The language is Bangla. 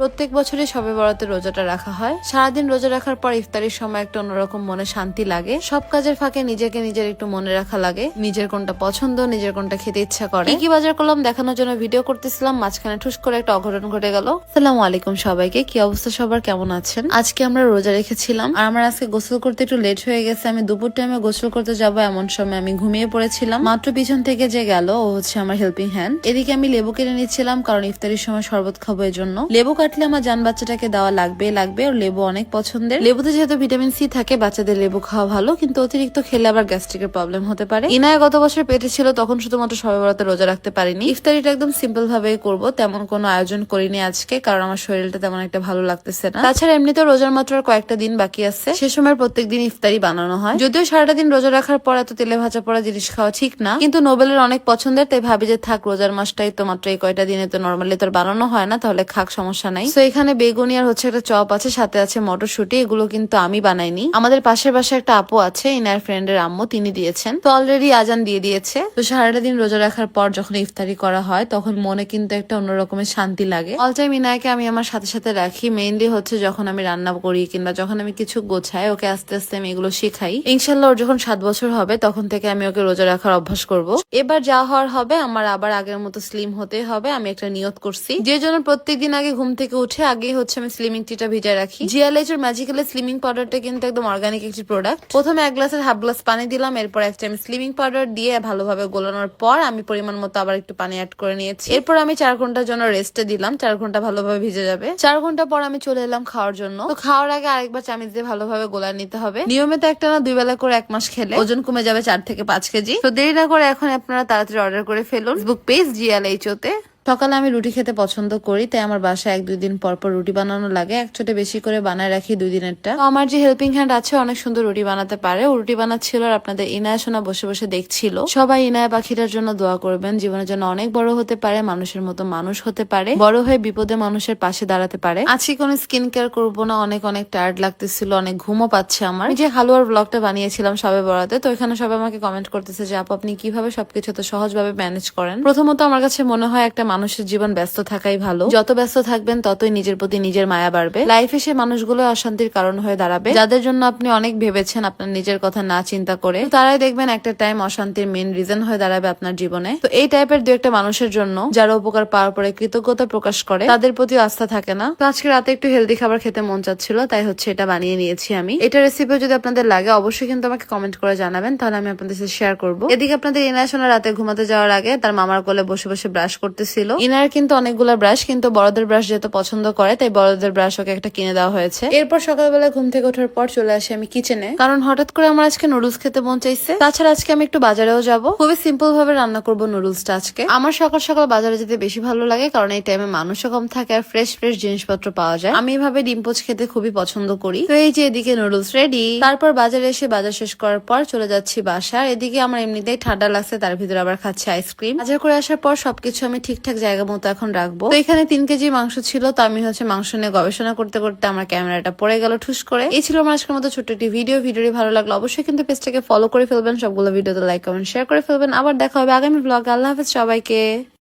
প্রত্যেক বছরই শবে বরাতের রোজাটা রাখা হয়। সারাদিন রোজা রাখার পর ইফতারির সময় একটা অন্যরকম মনে শান্তি লাগে। সব কাজের ফাঁকে নিজেকে নিজের একটু মনে রাখা লাগে, নিজের কোনটা পছন্দ, নিজের কোনটা খেতে ইচ্ছা করে। কি বাজার করলাম দেখানোর জন্য ভিডিও করতেছিলাম, মাঝখানে ঠুস করে একটা অঘটন ঘটে গেল। আসসালামু আলাইকুম সবাইকে, কি অবস্থা সবার, কেমন আছেন? আজকে আমরা রোজা রেখেছিলাম আর আমার আজকে গোসল করতে একটু লেট হয়ে গেছে। আমি দুপুর টাইমে গোসল করতে যাবো এমন সময় আমি ঘুমিয়ে পড়েছিলাম। মাত্র পিছন থেকে যে গেল ও হচ্ছে আমার হেল্পিং হ্যান্ড। এদিকে আমি লেবু কেটে নিচ্ছিলাম কারণ ইফতারির সময় শরবত খাবো এর জন্য। লেবু কাটলে আমার জান বাচ্চাটাকে দেওয়া লাগবে আর লেবু অনেক পছন্দের। লেবুতে যেহেতু ভিটামিন সি থাকে, বাচ্চাদের লেবু খাওয়া ভালো, কিন্তু অতিরিক্ত খেলে আবার গ্যাস্ট্রিকের প্রবলেম হতে পারে। ইনায়া গত বছর পেটে ছিল, তখন শুধুমাত্র শবে বরাতে রোজা রাখতে পারিনি। ইফতারিটা একদম সিম্পল ভাবেই করবো, তেমন কোনো আয়োজন করিনি আজকে, কারণ আমার শরীরটা তেমন একটা ভালো লাগতেছে না। তাছাড়া এমনিতে রোজার মাত্র আর কয়েকটা দিন বাকি আছে, সে সময় প্রত্যেকদিন ইফতারি বানানো হয়। যদিও সারাটা দিন রোজা রাখার পর এত তেলে ভাজা পড়া জিনিস খাওয়া ঠিক না, কিন্তু নোবেলের অনেক পছন্দের, তাই ভাবি যে থাক রোজার মাসটাই তো, মাত্র এই কয়টা দিনে তো নর্মালি তো বানানো হয় না, তাহলে খাক, সমস্যা নাই। তো এখানে বেগুনি আর হচ্ছে একটা চপ আছে, সাথে আছে মটরশুটি। এগুলো কিন্তু আমি বানাইনি, আমাদের পাশের বাসায় একটা আপু আছে, ইনার ফ্রেন্ডের আম্মু, তিনি দিয়েছেন। তো অলরেডি আজান দিয়ে দিয়েছে। তো সারাটা দিন রোজা রাখার পর যখন ইফতারি করা হয় তখন মনে কিন্তু একটা অন্যরকমের শান্তি লাগে। অল টাইম ইনায়কে আমি আমার সাথে সাথে রাখি, মেইনলি হচ্ছে যখন আমি রান্না করি কিংবা যখন আমি কিছু গোছাই, ওকে আস্তে আস্তে আমি এগুলো শিখাই। ইনশাল্লাহ ওর যখন 7 বছর হবে তখন থেকে আমি ওকে রোজা রাখার অভ্যাস করব। এবার যা হওয়ার হবে, আমার আবার আগের মতো স্লিম হতে হবে, আমি একটা নিয়ত করছি, যে জন্য প্রত্যেকদিন আগে ঘুম থেকে উঠে আগেই হচ্ছে আমি স্লিমিং টিটা ভিজায় রাখি। জিয়ালাইজের ম্যাজিক্যালের স্লিমিং পাউডারটা কিন্তু একদম অর্গানিক একটি প্রোডাক্ট। প্রথমে 1 গ্লাসের হাফ গ্লাস পানি দিলাম, এরপর একটা আমি স্লিমিং পাউডার দিয়ে ভালোভাবে গোলানোর পর আমি পরিমাণ মতো আবার একটু পানি অ্যাড করে নিয়েছি। এরপর আমি 4 ঘন্টার জন্য রেস্টে দিলাম, 4 ঘন্টা ভালোভাবে ভিজে যাবে। 4 ঘন্টা পর আমি চলে এলাম খাওয়ার জন্য। তো খাওয়ার আগে আরেকবার চামিচ দিয়ে ভালোভাবে গোলায় নিতে হবে। নিয়মিত একটা না 2 বেলা করে 1 মাস খেলে ওজন কমে যাবে 4 থেকে 5 কেজি। তো দেরি না করে এখন আপনারা তাড়াতাড়ি অর্ডার করে ফেলুন ফেসবুক পেজ জিয়ালাইচোতে। সকালে আমি রুটি খেতে পছন্দ করি, তাই আমার বাসায় 1-2 দিন পর পর রুটি বানানো লাগে। এক ছোটে বেশি করে বানায় রাখি 2 দিনেরটা। আমার যে হেল্পিং হ্যান্ড আছে অনেক সুন্দর রুটি বানাতে পারে, ও রুটি বানাচ্ছিল আর আপনাদের ইনায়া সোনা বসে বসে দেখছিল। সবাই ইনায়া পাখিটার জন্য দোয়া করবেন, জীবনের জন্য অনেক বড় হতে পারে, মানুষের মতো মানুষ হতে পারে, বড় হয়ে বিপদে মানুষের পাশে দাঁড়াতে পারে। আজকে কোনো স্কিন কেয়ার করবো না, অনেক টায়ার্ড লাগতেছিল, অনেক ঘুমও পাচ্ছে আমার। যে হালুয়ার ব্লগটা বানিয়েছিলাম সবে বরাতে, তো এখানে সবাই আমাকে কমেন্ট করতেছে যে আপু আপনি কিভাবে সবকিছু তো সহজভাবে ম্যানেজ করেন। প্রথমত আমার কাছে মনে হয় একটা মানুষের জীবন ব্যস্ত থাকাই ভালো। যত ব্যস্ত থাকবেন ততই নিজের প্রতি নিজের মায়া বাড়বে। লাইফে সে মানুষগুলো অশান্তির কারণ হয়ে দাঁড়াবে, যাদের জন্য আপনি অনেক ভেবেছেন আপনার নিজের কথা না চিন্তা করে, তারাই দেখবেন একটা টাইম অশান্তির মেইন রিজন হয়ে দাঁড়াবে আপনার জীবনে। তো এই টাইপের 2-1টা মানুষের জন্য যারা উপকার পাওয়ার পরে কৃতজ্ঞতা প্রকাশ করে, তাদের প্রতি আস্থা থাকে না। তো আজকে রাতে একটু হেলদি খাবার খেতে মন চাচ্ছিল, তাই হচ্ছে এটা বানিয়ে নিয়েছি আমি। এটা রেসিপিও যদি আপনাদের লাগে অবশ্যই কিন্তু আমাকে কমেন্ট করে জানাবেন, তাহলে আমি আপনাদের সাথে শেয়ার করবো। এদিকে আপনাদের ইনায়া সোনা রাতে ঘুমাতে যাওয়ার আগে তার মামার কোলে বসে বসে ব্রাশ করতেছিল। ইনার কিন্তু অনেকগুলো ব্রাশ, কিন্তু বড়দের ব্রাশ যেহেতু পছন্দ করে, তাই বড়দের ব্রাশ ওকে একটা কিনে দেওয়া হয়েছে। এরপর সকালবেলা ঘুম থেকে ওঠার পর চলে আসি আমি কিচেনে, কারণ হঠাৎ করে আমার আজকে নুডলস খেতে মন চাইছে। তাছাড়া আজকে আমি একটু বাজারেও যাব, খুবই সিম্পল ভাবে রান্না করবো নুডলসটা আজকে। আমার সকাল সকাল বাজারে যেতে বেশি ভালো লাগে, কারণ এই টাইমে মানুষও কম থাকে আর ফ্রেশ জিনিসপত্র পাওয়া যায়। আমি এভাবে ডিম পোচ খেতে খুবই পছন্দ করি। তো এই যে এদিকে নুডলস রেডি। তারপর বাজারে এসে বাজার শেষ করার পর চলে যাচ্ছি বাসায়। এদিকে আমার এমনিতেই ঠান্ডা লাগছে, তার ভিতরে আবার খাচ্ছি আইসক্রিম। বাজার করে আসার পর সবকিছু আমি ঠিকঠাক জায়গা মতো এখন রাখবো। তো এখানে 3 কেজি মাংস ছিল, তো আমি হচ্ছে মাংস নিয়ে গবেষণা করতে করতে আমার ক্যামেরাটা পড়ে গেল ঠুস করে। এই ছিল আমার আজকের মতো ছোট্ট একটি ভিডিওটি ভালো লাগলো অবশ্যই কিন্তু পেজটাকে ফলো করে ফেলবেন, সবগুলো ভিডিওতে লাইক কমেন্ট শেয়ার করে ফেলবেন। আবার দেখা হবে আগামী ব্লগে। আল্লাহ হাফেজ সবাইকে।